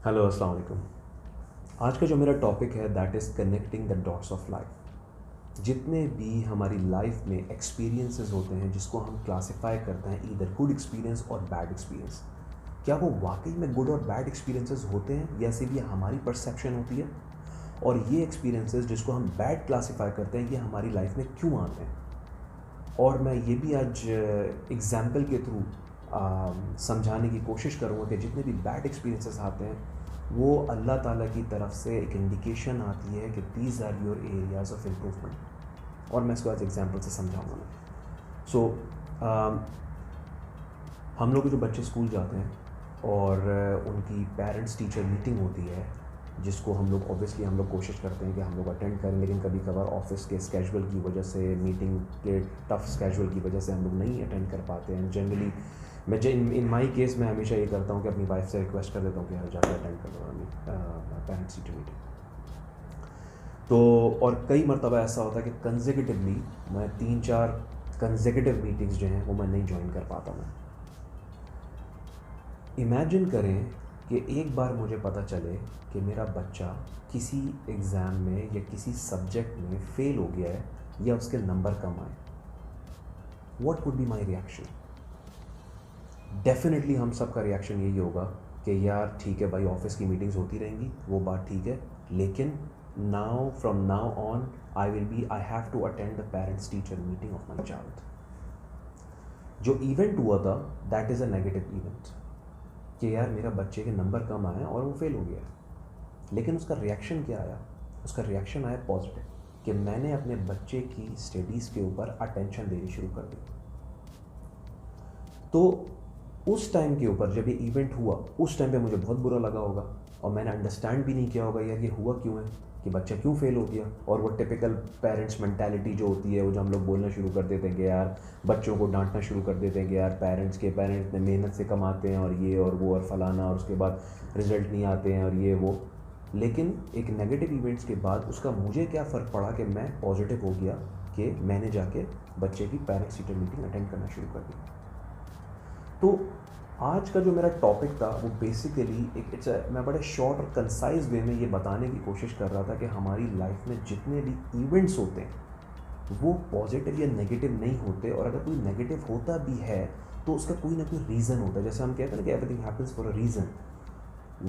Hello अस्सलाम वालेकुम। आज का जो मेरा टॉपिक है that is connecting the dots of life. जितने भी हमारी लाइफ में एक्सपीरियंसेस होते हैं जिसको हम क्लासिफाई करते हैं ईदर गुड एक्सपीरियंस और बैड एक्सपीरियंस, क्या वो वाकई में गुड और बैड एक्सपीरियंसेस होते हैं या सिर्फ ये हमारी परसेप्शन होती है? और ये एक्सपीरियंसेस जिसको हम बैड क्लासिफाई करते हैं ये हमारी लाइफ में क्यों आते हैं? और मैं ये भी आज एग्ज़ाम्पल के थ्रू समझाने की कोशिश करूँगा कि जितने भी बैड एक्सपीरियंसेस आते हैं वो अल्लाह ताला की तरफ से एक इंडिकेशन आती है कि these are your areas of improvement. और मैं इसको आज एग्जांपल से समझाऊंगा मैं। सो हम लोग के जो बच्चे स्कूल जाते हैं और उनकी पेरेंट्स टीचर मीटिंग होती है जिसको हम लोग ऑब्वियसली हम लोग कोशिश करते हैं कि हम लोग अटेंड करें, लेकिन कभी कभार ऑफिस के स्केजुअल की वजह से, मीटिंग के टफ स्केजुअल की वजह से हम लोग नहीं अटेंड कर पाते हैं। जनरली मैं इन माई केस मैं हमेशा ये करता हूँ कि अपनी वाइफ से रिक्वेस्ट कर देता हूँ कि यार जाकर अटेंड कर लो पेरेंट्स टीचर मीटिंग। तो और कई मरतबा ऐसा होता है कि कंसेक्यूटिवली मैं 3-4 कंसेक्यूटिव मीटिंग्स जो हैं वो मैं नहीं ज्वाइन कर पाता हूँ। इमेजिन करें कि एक बार मुझे पता चले कि मेरा बच्चा किसी एग्ज़ाम में या किसी सब्जेक्ट में फ़ेल हो गया है या उसके नंबर कम आए। What would be my reaction? Definitely हम सब का रिएक्शन यही होगा कि यार ठीक है भाई, ऑफिस की मीटिंग्स होती रहेंगी, वो बात ठीक है, लेकिन now from now on I have to attend the parents teacher meeting of my child. जो इवेंट हुआ था that is a negative event कि यार मेरा बच्चे के नंबर कम आए और वो फेल हो गया। लेकिन उसका रिएक्शन क्या आया? उसका रिएक्शन आया पॉजिटिव कि मैंने अपने बच्चे की स्टडीज़ के ऊपर अटेंशन देनी शुरू कर दी। तो उस टाइम के ऊपर जब ये इवेंट हुआ उस टाइम पे मुझे बहुत बुरा लगा होगा और मैंने अंडरस्टैंड भी नहीं किया होगा यार ये हुआ क्यों है, कि बच्चा क्यों फेल हो गया। और वो टिपिकल पेरेंट्स मेंटालिटी जो होती है वो जो हम लोग बोलना शुरू कर देते हैं कि यार बच्चों को डांटना शुरू कर देते हैं कि यार पेरेंट्स इतने मेहनत से कमाते हैं और ये और वो और फलाना, और उसके बाद रिजल्ट नहीं आते हैं और ये वो। लेकिन एक नेगेटिव इवेंट्स के बाद उसका मुझे क्या फ़र्क पड़ा कि मैं पॉजिटिव हो गया कि मैंने जाके बच्चे की पेरेंट्स टीचर मीटिंग अटेंड करना शुरू कर दी। तो आज का जो मेरा टॉपिक था वो बेसिकली मैं बड़े शॉर्ट और कंसाइज वे में ये बताने की कोशिश कर रहा था कि हमारी लाइफ में जितने भी इवेंट्स होते हैं वो पॉजिटिव या नेगेटिव नहीं होते, और अगर कोई नेगेटिव होता भी है तो उसका कोई ना कोई रीज़न होता है। जैसे हम कहते हैं ना कि everything happens for a reason.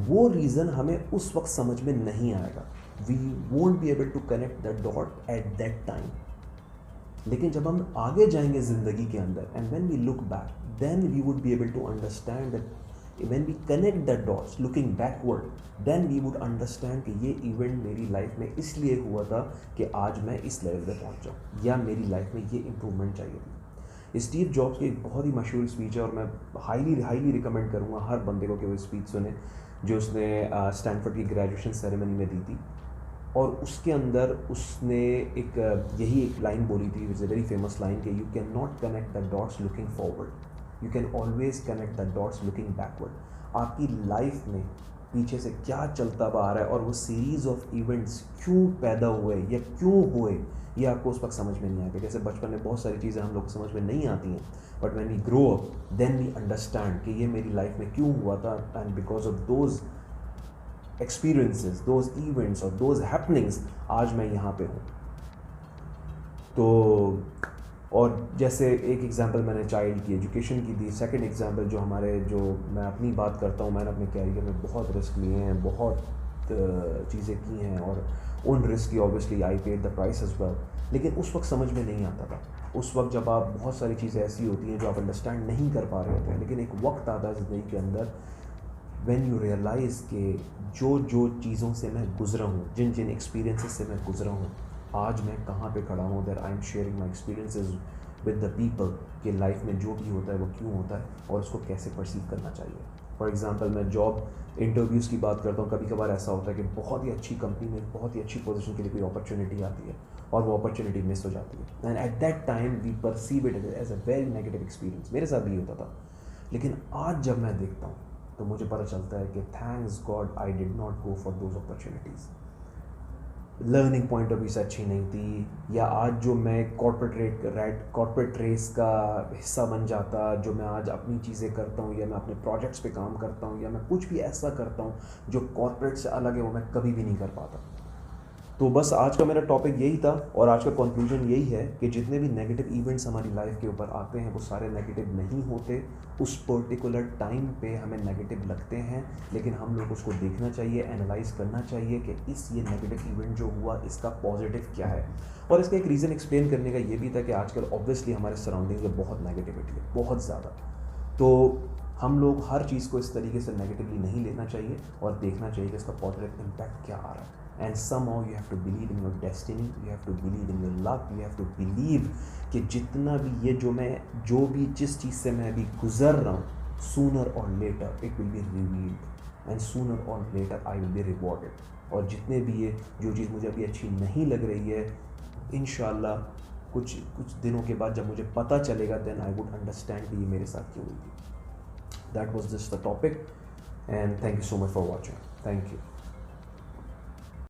वो रीज़न हमें उस वक्त समझ में नहीं आएगा, we won't be able to connect the dot at that time. लेकिन जब हम आगे जाएंगे ज़िंदगी के अंदर and when we look back then we would be able to understand that when we connect the dots looking backward, then we would understand कि ये इवेंट मेरी लाइफ में इसलिए हुआ था कि आज मैं इस लेवल पे पहुंच जाऊँ या मेरी लाइफ में ये इम्प्रूवमेंट चाहिए थी। स्टीव जॉब्स की एक बहुत ही मशहूर स्पीच है और मैं हाईली रिकमेंड करूँगा हर बंदे को कि वो स्पीच सुने, जो उसने स्टैनफोर्ड की ग्रेजुएशन सेरेमनी में दी थी। और उसके अंदर उसने यही एक लाइन बोली थी, it's a very famous line, कि you can not connect the dots looking forward, you can always connect the dots looking backward. आपकी लाइफ में पीछे से क्या चलता आ रहा है और वो सीरीज़ ऑफ इवेंट्स क्यों पैदा हुए या क्यों हुए ये आपको उस वक्त समझ में नहीं आएगा। जैसे बचपन में बहुत सारी चीज़ें हम लोग को समझ में नहीं आती हैं, but when we grow up then we understand कि ये मेरी लाइफ में क्यों हुआ था, and because of those experiences, those events और दोज हैपनिंग्स आज मैं यहाँ पे हूँ। तो और जैसे एक एग्जांपल मैंने चाइल्ड की एजुकेशन की दी, सेकंड एग्जांपल जो मैं अपनी बात करता हूँ, मैंने अपने कैरियर में बहुत रिस्क लिए हैं, बहुत चीज़ें की हैं, और उन रिस्क की obviously I paid the price as well. लेकिन उस वक्त समझ में नहीं आता था। उस वक्त जब आप बहुत सारी चीज़ें ऐसी होती हैं जो आप अंडरस्टैंड नहीं कर पा रहे होते हैं, लेकिन एक वक्त आता है ज़िंदगी के अंदर व्हेन यू रियलाइज़ के जो चीज़ों से मैं गुजरा हूँ, जिन जिन एक्सपीरियंसेस से मैं गुजरा हूँ, आज मैं कहाँ पे खड़ा हूँ, that I am sharing my experiences with the people कि लाइफ में जो भी होता है वो क्यों होता है और उसको कैसे परसीव करना चाहिए। फॉर एग्जांपल मैं जॉब इंटरव्यूज़ की बात करता हूँ, कभी कभार ऐसा होता है कि बहुत ही अच्छी कंपनी में बहुत ही अच्छी पोजीशन के लिए कोई अपॉर्चुनिटी आती है और वो अपॉर्चुनिटी मिस हो जाती है, and at that time we perceive it as a very negative experience. मेरे साथ भी होता था। लेकिन आज जब मैं देखता हूँ तो मुझे पता चलता है कि thanks God I did not go for those opportunities. Learning point of view से अच्छी नहीं थी, या आज जो मैं कॉर्पोरेट रेस का हिस्सा बन जाता, जो मैं आज अपनी चीज़ें करता हूँ, या मैं अपने प्रोजेक्ट्स पे काम करता हूँ, या मैं कुछ भी ऐसा करता हूँ जो कॉर्पोरेट से अलग है, वो मैं कभी भी नहीं कर पाता। तो बस आज का मेरा टॉपिक यही था, और आज का कंक्लूजन यही है कि जितने भी नेगेटिव इवेंट्स हमारी लाइफ के ऊपर आते हैं वो सारे नेगेटिव नहीं होते। उस पर्टिकुलर टाइम पे हमें नेगेटिव लगते हैं, लेकिन हम लोग उसको देखना चाहिए, एनालाइज करना चाहिए कि ये नेगेटिव इवेंट जो हुआ इसका पॉजिटिव क्या है। और इसका एक रीज़न एक्सप्लेन करने का ये भी था कि आजकल ऑब्वियसली हमारे सराउंडिंग्स में बहुत नेगेटिविटी है, बहुत ज़्यादा। तो हम लोग हर चीज़ को इस तरीके से नेगेटिवली नहीं लेना चाहिए और देखना चाहिए कि इसका पॉजिटिव इम्पैक्ट क्या आ रहा है। And somehow you have to believe in your destiny, you have to believe in your luck, you have to believe कि जितना भी ये जो भी जिस चीज़ से मैं अभी गुजर रहा हूँ, sooner or later it will be revealed and sooner or later I will be rewarded। और जितने भी ये जो चीज़ मुझे अभी अच्छी नहीं लग रही है, इंशाल्लाह कुछ दिनों के बाद जब मुझे पता चलेगा, then I would understand कि ये मेरे साथ क्यों हुई थी। That was just the topic, and thank you so much for watching. Thank you.